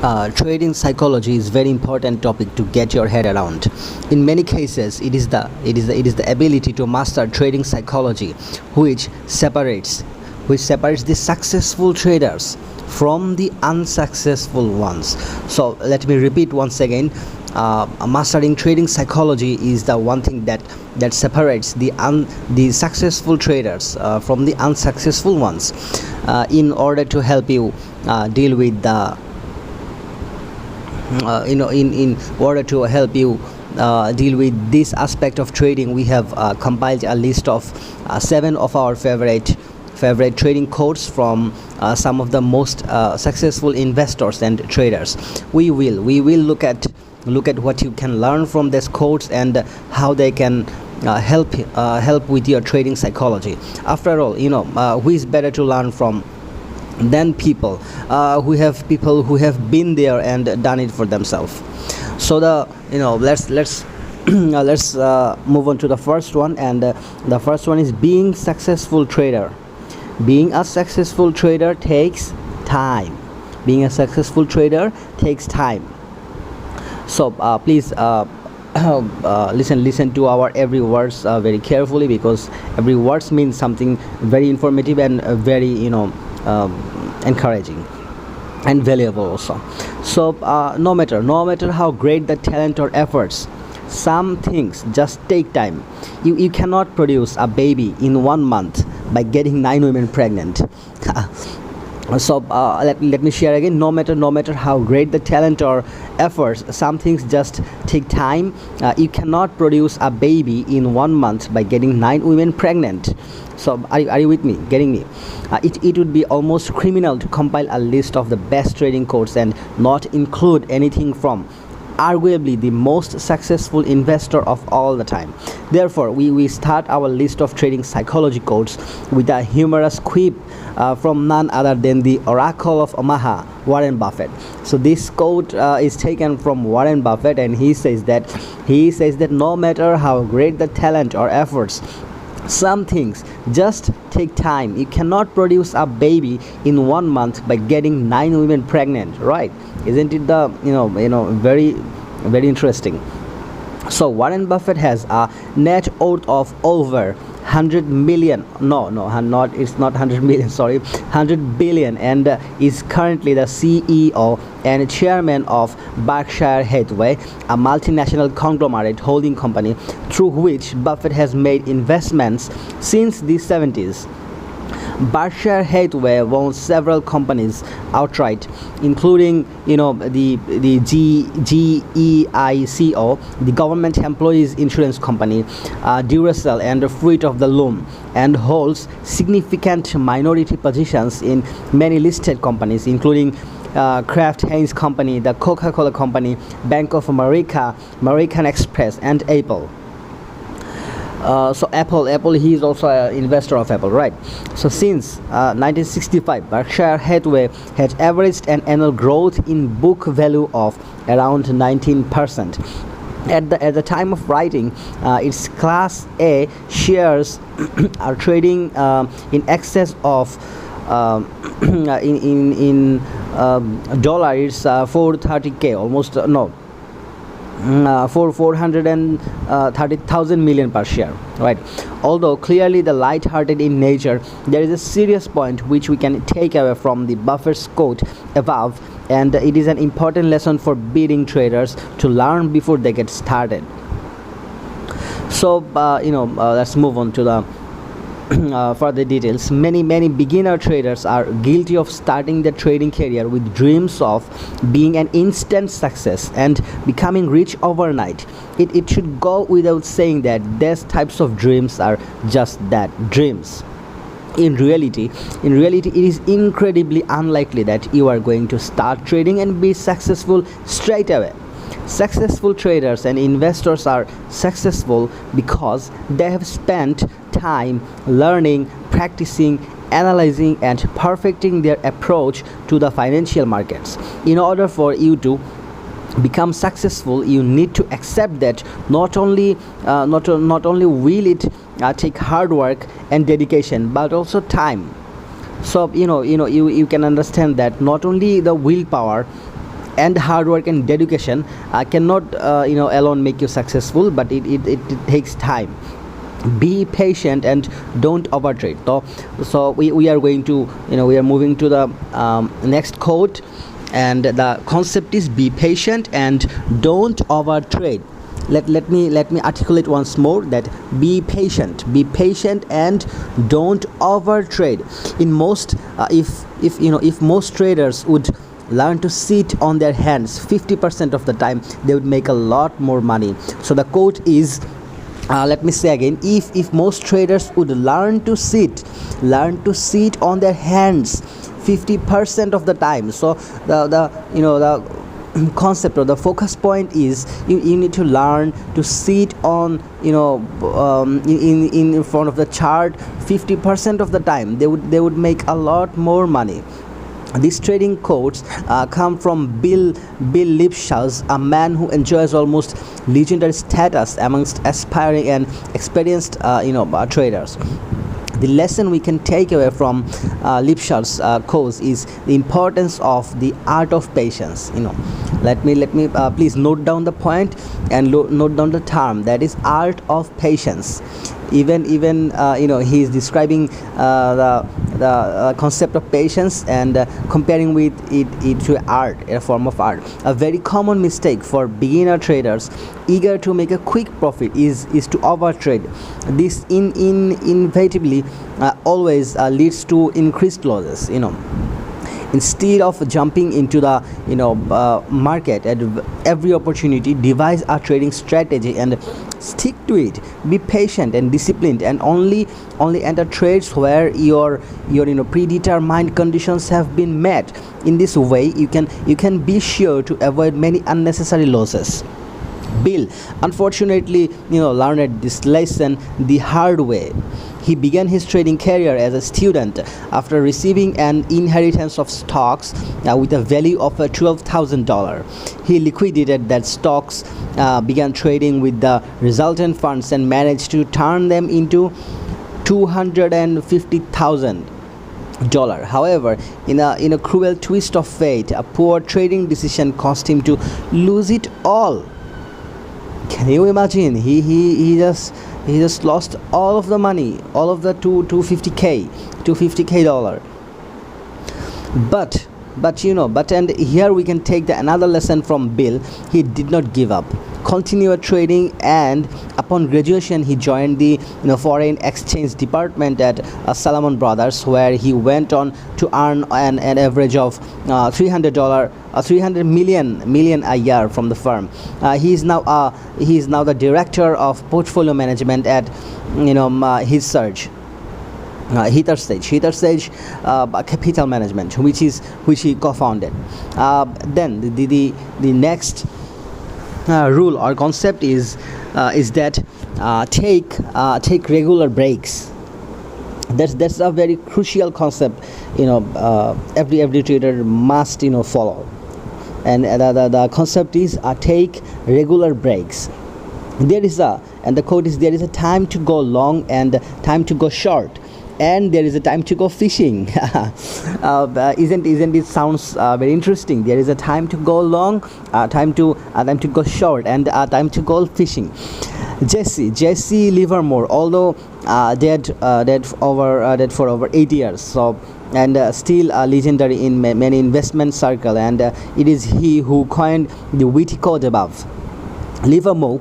Trading psychology is very important topic to get your head around. In many cases, it is the ability to master trading psychology which separates the successful traders from the unsuccessful ones. So let me repeat once again. Mastering trading psychology is the one thing that separates the successful traders from the unsuccessful ones. In order to help you deal with the in order to help you deal with this aspect of trading, we have compiled a list of 7 of our favorite trading quotes from some of the most successful investors and traders. We will look at what you can learn from these quotes and how they can help with your trading psychology. After all, who is better to learn from than people who have been there and done it for themselves. So let's let's move on to the first one, and the first one is being successful trader. Being a successful trader takes time. Being a successful trader takes time. So please listen to our every words very carefully, because every words means something very informative and very encouraging and valuable also. So no matter how great the talent or efforts, some things just take time. You cannot produce a baby in 1 month by getting 9 women pregnant. So let me share again. No matter how great the talent or efforts, some things just take time. You cannot produce a baby in 1 month by getting 9 women pregnant. So are you with me, getting me? It would be almost criminal to compile a list of the best trading quotes and not include anything from arguably the most successful investor of all the time. Therefore, we start our list of trading psychology quotes with a humorous quip from none other than the Oracle of Omaha, Warren Buffett. So this quote is taken from Warren Buffett, and he says that no matter how great the talent or efforts, some things just take time. You cannot produce a baby in 1 month by getting 9 women pregnant, right? Isn't it the very very interesting? So Warren Buffett has a net worth of over 100 million, it's not 100 million, sorry, 100 billion, and is currently the CEO and chairman of Berkshire Hathaway, a multinational conglomerate holding company through which Buffett has made investments since the 70s. Berkshire Hathaway owns several companies outright, including the GEICO, the Government Employees Insurance Company, Duracell, and Fruit of the Loom, and holds significant minority positions in many listed companies, including Kraft Heinz Company, the Coca-Cola Company, Bank of America, American Express, and Apple. So Apple, he is also an investor of Apple, right? So since 1965, Berkshire Hathaway has averaged an annual growth in book value of around 19%. At the time of writing, its Class A shares are trading in excess of in dollar, it's 430k, almost for 430,000 million per share, right? Although clearly the light-hearted in nature, there is a serious point which we can take away from the Buffett's quote above, and it is an important lesson for beginning traders to learn before they get started. So let's move on to the further details. Many beginner traders are guilty of starting their trading career with dreams of being an instant success and becoming rich overnight. It should go without saying that these types of dreams are just that, dreams. In reality, it is incredibly unlikely that you are going to start trading and be successful straight away. Successful traders and investors are successful because they have spent time learning, practicing, analyzing, and perfecting their approach to the financial markets. In order for you to become successful, you need to accept that not only will it take hard work and dedication, but also time. So you can understand that not only the willpower and hard work and dedication cannot alone make you successful, but it takes time. Be patient and don't overtrade. So we are going to, we are moving to the next quote, and the concept is be patient and don't overtrade. Let me articulate once more that be patient and don't overtrade. In most if most traders would learn to sit on their hands 50% of the time, they would make a lot more money. So the quote is, let me say again, if most traders would learn to sit on their hands 50% of the time. So the concept or the focus point is you need to learn to sit on in front of the chart 50% of the time. They would make a lot more money. These trading quotes come from Bill Lipschutz, a man who enjoys almost legendary status amongst aspiring and experienced traders. The lesson we can take away from Lipschutz's quotes is the importance of the art of patience. Let me please note down the point and note down the term, that is art of patience. Even he is describing the concept of patience and comparing with it to art, a form of art. A very common mistake for beginner traders eager to make a quick profit is to overtrade. This inevitably always leads to increased losses. Instead of jumping into the market at every opportunity, devise a trading strategy and stick to it. Be patient and disciplined, and only enter trades where your predetermined conditions have been met. In this way, you can be sure to avoid many unnecessary losses. Bill unfortunately learned this lesson the hard way. He began his trading career as a student after receiving an inheritance of stocks with a value of $12,000. He liquidated that stocks, began trading with the resultant funds, and managed to turn them into $250,000. However, in a cruel twist of fate, a poor trading decision cost him to lose it all. Can you imagine? He just lost all of the money, all of the $250K dollar. But and here we can take another lesson from Bill. He did not give up, continued trading, and upon graduation he joined the foreign exchange department at Salomon Brothers, where he went on to earn an average of $300 million a year from the firm. He is now the director of portfolio management at Hither Sage Capital Management, which he co-founded. Then the next rule or concept is that take regular breaks. That's a very crucial concept. Every trader must follow, and the concept is take regular breaks. And the quote is, there is a time to go long and time to go short, and there is a time to go fishing. Isn't it sounds very interesting? There is a time to go long, time to go short, and time to go fishing. Jesse Livermore, although dead for over 8 years, so and still legendary in many investment circle, and it is he who coined the witty quote above. Livermore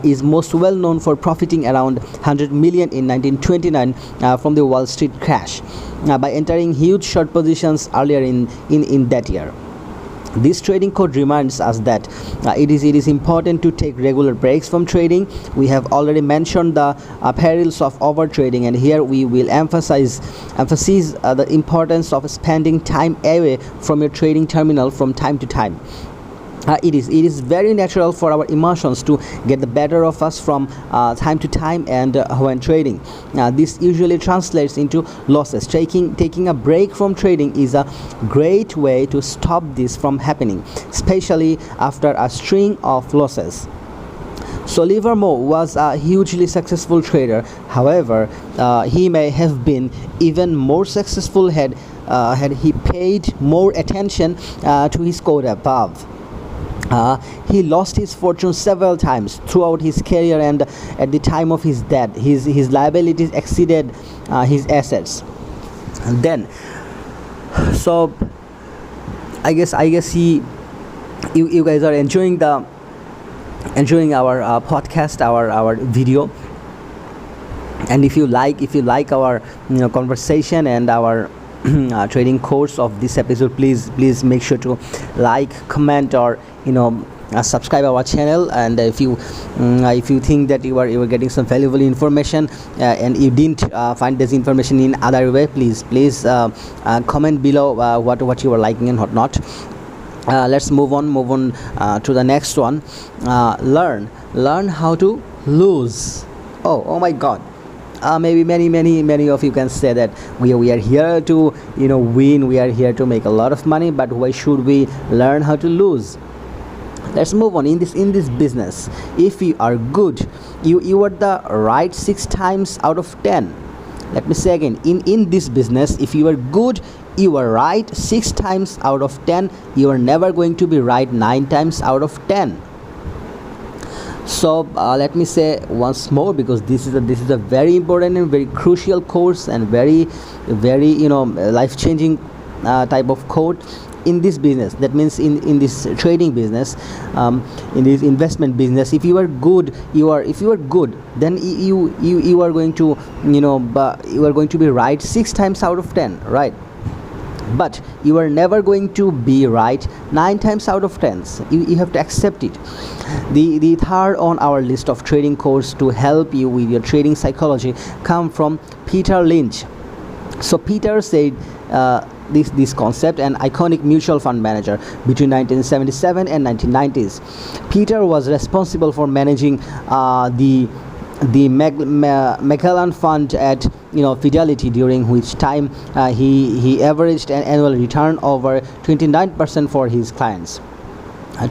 is most well known for profiting around $100 million in 1929 from the Wall Street crash by entering huge short positions earlier in that year. This trading code reminds us that it is important to take regular breaks from trading. We have already mentioned the perils of overtrading, and here we will emphasize the importance of spending time away from your trading terminal from time to time. It is very natural for our emotions to get the better of us from time to time, and when trading, this usually translates into losses. Taking a break from trading is a great way to stop this from happening, especially after a string of losses. So Livermore was a hugely successful trader. However, he may have been even more successful had had he paid more attention to his code above, he lost his fortune several times throughout his career, and at the time of his death, his liabilities exceeded his assets. And then, so I guess you guys are enjoying our podcast, our video. And if you like our conversation and our trading course of this episode, please make sure to like, comment, or subscribe our channel. And if you think that you are getting some valuable information and you didn't find this information in other way, please comment below what you are liking and what not. Let's move on to the next one. Learn how to lose. Oh my god. Maybe many of you can say that we are here to win, we are here to make a lot of money, but why should we learn how to lose? Let's move on. In this business, if you are good, you are the right 6 times out of 10. Let me say again, in this business, if you are good, you are right 6 times out of 10. You are never going to be right 9 times out of 10. So let me say once more, because this is a very important and very crucial course, and very life-changing type of code in this business. That means in this trading business, in this investment business, if you are good, then you are going to you are going to be right 6 times out of 10, right? But you are never going to be right 9 times out of 10. You have to accept it. The third on our list of trading course to help you with your trading psychology come from Peter Lynch. So Peter said this concept, an iconic mutual fund manager between 1977 and 1990s. Peter was responsible for managing the Magellan Fund at Fidelity, during which time he averaged an annual return over 29% for his clients.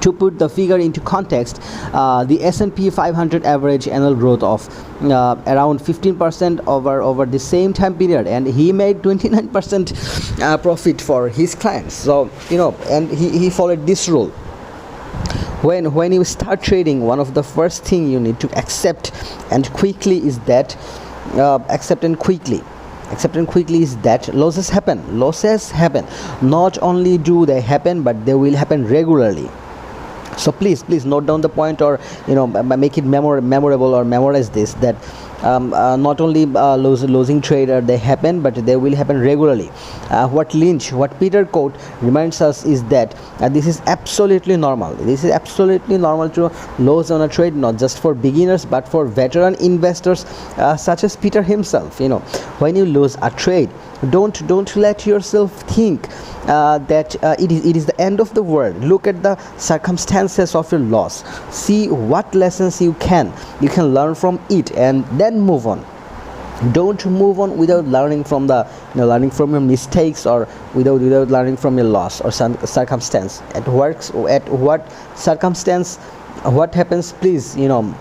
To put the figure into context, the S&P 500 average annual growth of around 15% over the same time period, and he made 29% profit for his clients. So and he followed this rule. When you start trading, one of the first thing you need to accept and quickly is that losses happen. Not only do they happen, but they will happen regularly. So please note down the point, or make it memorable, or memorize this, that not only losing trader they happen, but they will happen regularly. What Peter quote reminds us is that this is absolutely normal. This is absolutely normal to lose on a trade, not just for beginners but for veteran investors such as Peter himself. When you lose a trade, don't let yourself think that it is the end of the world. Look at the circumstances of your loss. See what lessons you can learn from it, and then move on. Don't move on without learning from learning from your mistakes, or without learning from your loss or some circumstance. At what circumstance, what happens, please recall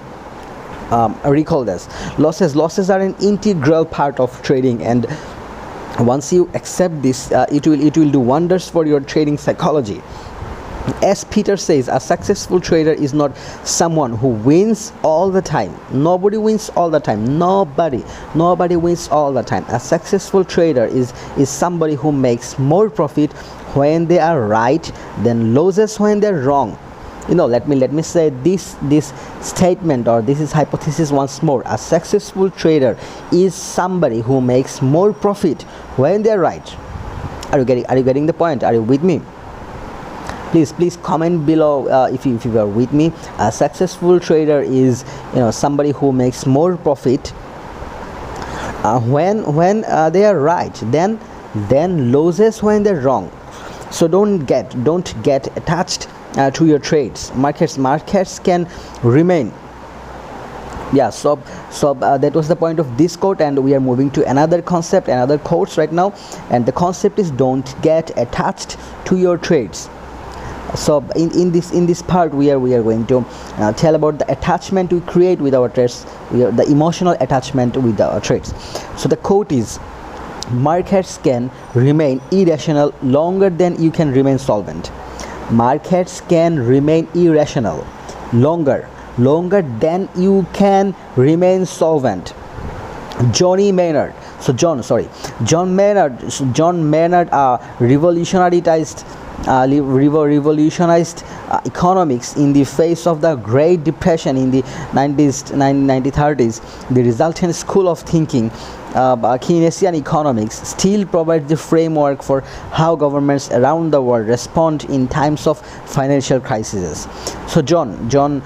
this. Losses are an integral part of trading, and once you accept this, it will do wonders for your trading psychology. As Peter says, a successful trader is not someone who wins all the time. Nobody wins all the time. Nobody wins all the time. A successful trader is somebody who makes more profit when they are right than loses when they're wrong. Let me say this statement, or this is hypothesis once more. A successful trader is somebody who makes more profit when they're right. Are you getting the point? Are you with me? Please comment below if you are with me. A successful trader is somebody who makes more profit when they are right, then loses when they're wrong. So don't get attached to your trades. Markets can remain. So that was the point of this quote, and we are moving to another concept, another quotes right now, and the concept is don't get attached to your trades. So in this part we are going to tell about the attachment we create with our trades, the emotional attachment with our trades. So the quote is, Markets can remain irrational longer than you can remain solvent. Markets can remain irrational longer than you can remain solvent. John Maynard revolutionized economics in the face of the Great Depression in the 1930s. The resultant school of thinking, Keynesian economics, still provides the framework for how governments around the world respond in times of financial crises. So John's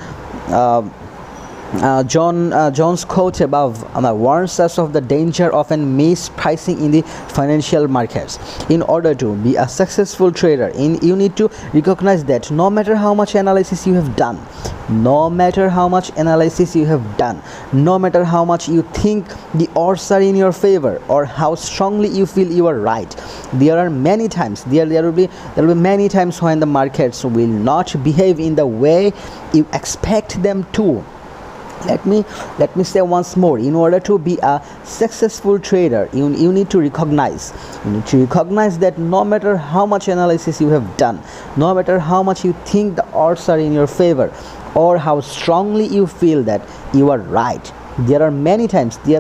quote above warns us of the danger of mispricing in the financial markets. In order to be a successful trader, you need to recognize that no matter how much analysis you have done, no matter how much you think the odds are in your favor, or how strongly you feel you are right, there will be many times when the markets will not behave in the way you expect them to. Let me say once more. In order to be a successful trader, you need to recognize that no matter how much analysis you have done, no matter how much you think the odds are in your favor, or how strongly you feel that you are right, there are many times when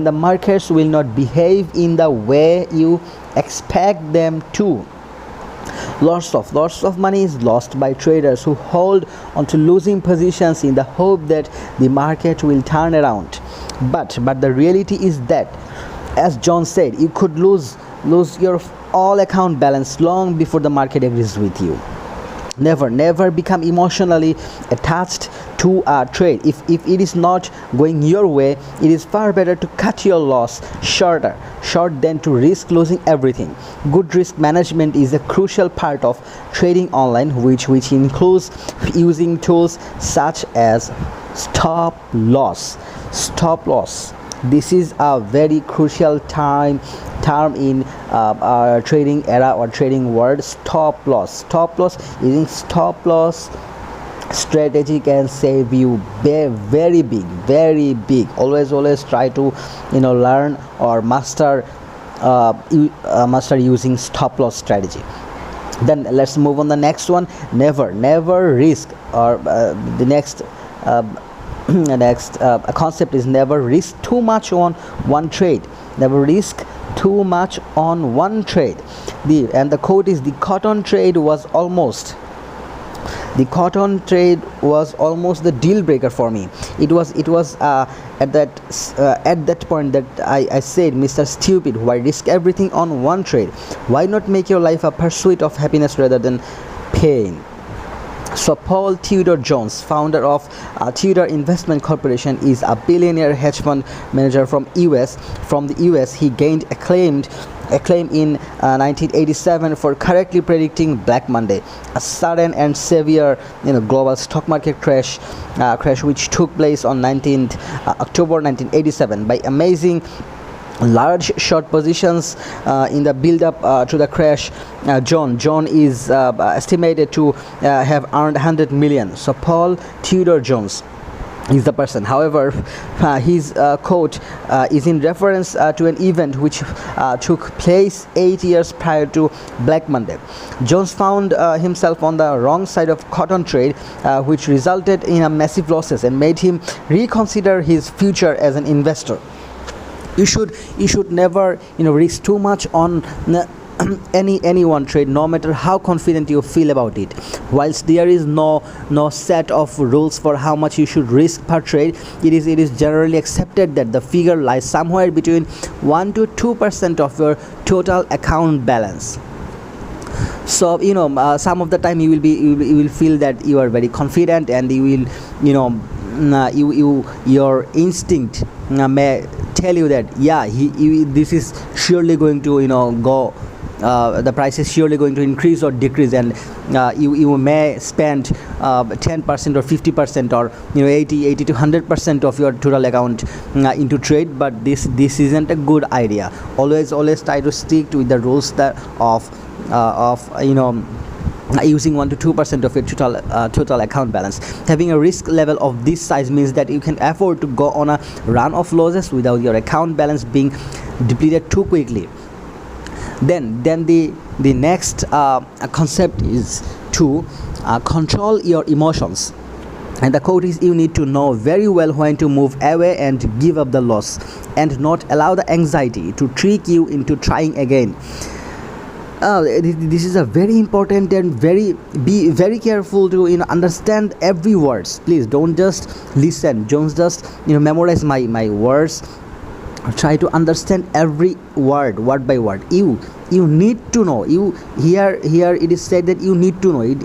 the markets will not behave in the way you expect them to. Lots of money is lost by traders who hold onto losing positions in the hope that the market will turn around. But the reality is that, as John said, you could lose your all account balance long before the market agrees with you. Never become emotionally attached to a trade. If it is not going your way, it is far better to cut your loss short than to risk losing everything. Good risk management is a crucial part of trading online, which includes using tools such as stop loss. This is a very crucial term in our trading era or trading world. Stop loss. Using stop loss strategy can save you very big. Always try to learn or master using stop loss strategy. Then let's move on the next one. Never risk, or the next concept is never risk too much on one trade. The quote is, the cotton trade was almost the deal breaker for me. It was at that point that I said, Mr. Stupid, why risk everything on one trade? Why not make your life a pursuit of happiness rather than pain? So Paul Tudor Jones, founder of Tudor Investment Corporation, is a billionaire hedge fund manager from the US. He gained acclaim in 1987 for correctly predicting Black Monday, a sudden and severe global stock market crash which took place on 19th October 1987. By amazing large short positions in the build up to the crash, John is estimated to have earned 100 million. So Paul Tudor Jones is the person. However, his quote is in reference to an event which took place 8 years prior to Black Monday. Jones found himself on the wrong side of cotton trade, which resulted in massive losses and made him reconsider his future as an investor. You should never risk too much on any one trade, no matter how confident you feel about it. Whilst there is no set of rules for how much you should risk per trade, it is generally accepted that the figure lies somewhere between 1 to 2% of your total account balance. So some of the time you will feel that you are very confident, and you will your instinct may tell you that this is surely going to go, the price is surely going to increase or decrease, and you may spend 10% or 50% or 80 to 100% of your total account into trade. But this isn't a good idea. Always try to stick to the rules that of using 1 to 2% of your total account balance. Having a risk level of this size means that you can afford to go on a run of losses without your account balance being depleted too quickly. Then the next concept is to control your emotions. And the quote is, you need to know very well when to move away and give up the loss, and not allow the anxiety to trick you into trying again. This is a very important, and be very careful to understand every words. Please don't just listen, don't just memorize my words. Try to understand every word by word. You need to know. Here it is said that you need to know it.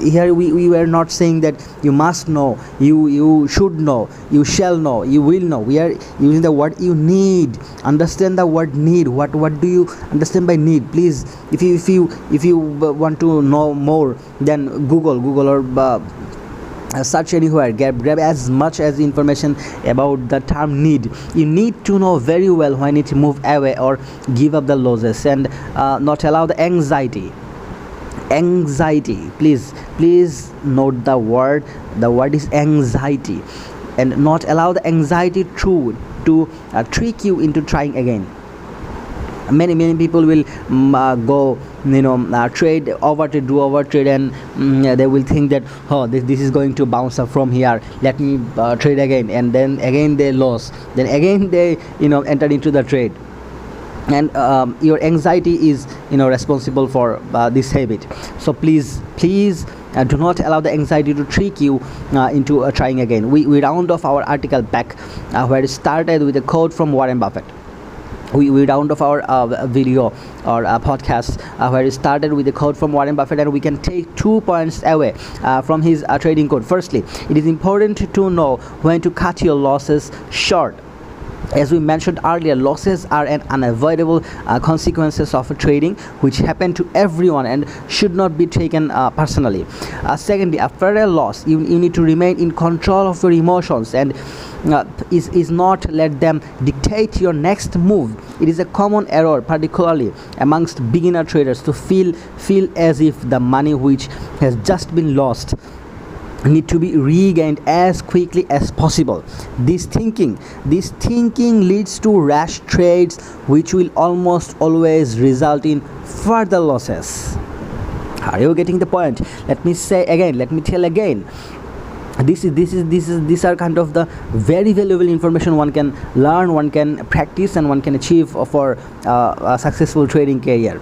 Here we were not saying that you must know, you should know, you shall know, you will know. We are using the word you need. Understand the word need. What do you understand by need? Please, if you want to know more, then Google or search anywhere. Grab as much as information about the term need. You need to know very well when to move away or give up the losses, and not allow the anxiety. Please note the word is anxiety, and not allow the anxiety to trick you into trying again. Many people will go trade, do overtrade, and they will think that, oh, this is going to bounce up from here, let me trade again, and then again they lose, then again they enter into the trade. And your anxiety is responsible for this habit. So please do not allow the anxiety to trick you into trying again. We round off our article back where it started with a quote from Warren Buffett. We round off our video or podcast where it started with a quote from Warren Buffett, and we can take 2 points away from his trading quote. Firstly, it is important to know when to cut your losses short. As we mentioned earlier, losses are an unavoidable consequences of trading, which happen to everyone and should not be taken personally. Secondly, after a loss, you need to remain in control of your emotions, and is not let them dictate your next move. It is a common error, particularly amongst beginner traders, to feel as if the money which has just been lost need to be regained as quickly as possible. This thinking leads to rash trades, which will almost always result in further losses. Are you getting the point? Let me tell again. These are kind of the very valuable information one can learn, one can practice, and one can achieve for a successful trading career.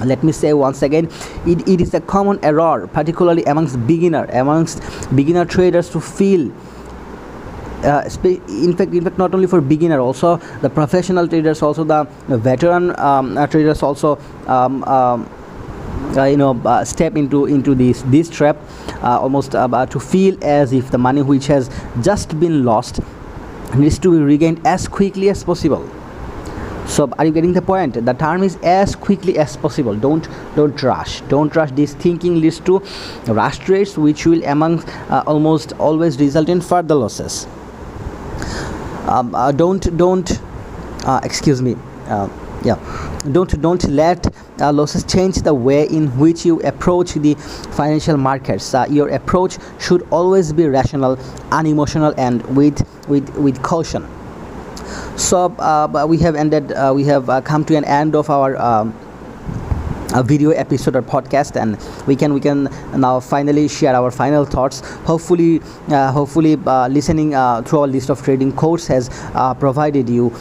Let me say once again, it is a common error, particularly amongst beginner traders, to feel in fact not only for beginner, also the professional traders, also the veteran traders also step into this trap, almost to feel as if the money which has just been lost needs to be regained as quickly as possible. So are you getting the point? The term is as quickly as possible. Don't rush. This thinking leads to rush trades, which will almost always result in further losses. Don't let losses change the way in which you approach the financial markets. Your approach should always be rational, unemotional, and with caution. So we have come to an end of our video episode or podcast, and we can now finally share our final thoughts. Hopefully listening through our list of trading quotes has provided you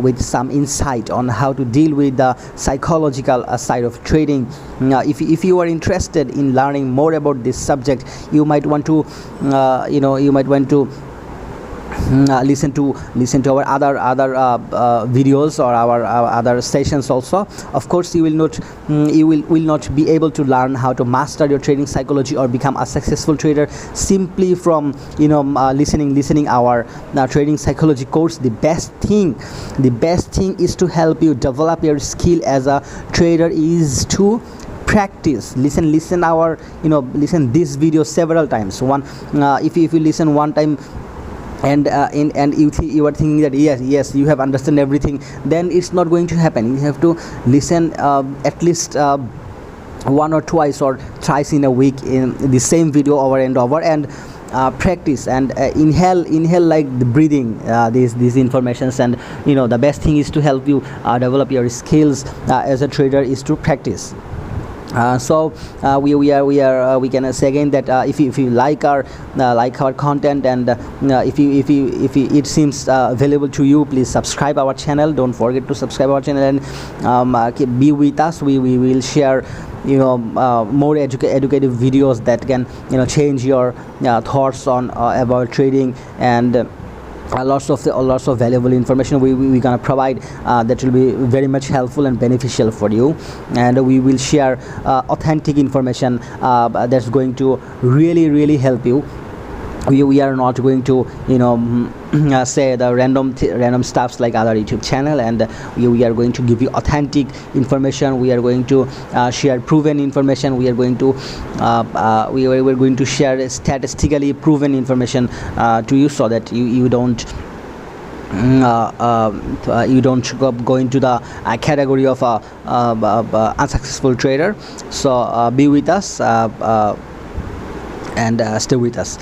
with some insight on how to deal with the psychological side of trading. If you are interested in learning more about this subject, you might want to listen to our other videos or our other sessions also. Of course, you will not be able to learn how to master your trading psychology or become a successful trader simply from listening our trading psychology course. The best thing is to help you develop your skill as a trader is to practice. Listen this video several times. If you listen one time and you are thinking that yes you have understood everything, then it's not going to happen. You have to listen at least one or twice or thrice in a week in the same video over and over, and practice and inhale like the breathing these informations. And the best thing is to help you develop your skills as a trader is to practice. We can say again that if you like our content, and if it seems valuable to you, please subscribe our channel. Don't forget to subscribe our channel, and be with us. We will share more educative videos that can change your thoughts on about trading, and lots of valuable information we gonna provide that will be very much helpful and beneficial for you. And we will share authentic information that's going to really help you. We are not going to say the random stuffs like other YouTube channel, and we are going to give you authentic information. We are going to share proven information. We are going to we're going to share statistically proven information to you, so that you don't go into the category of unsuccessful trader. So be with us and stay with us.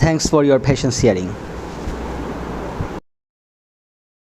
Thanks for your patience hearing.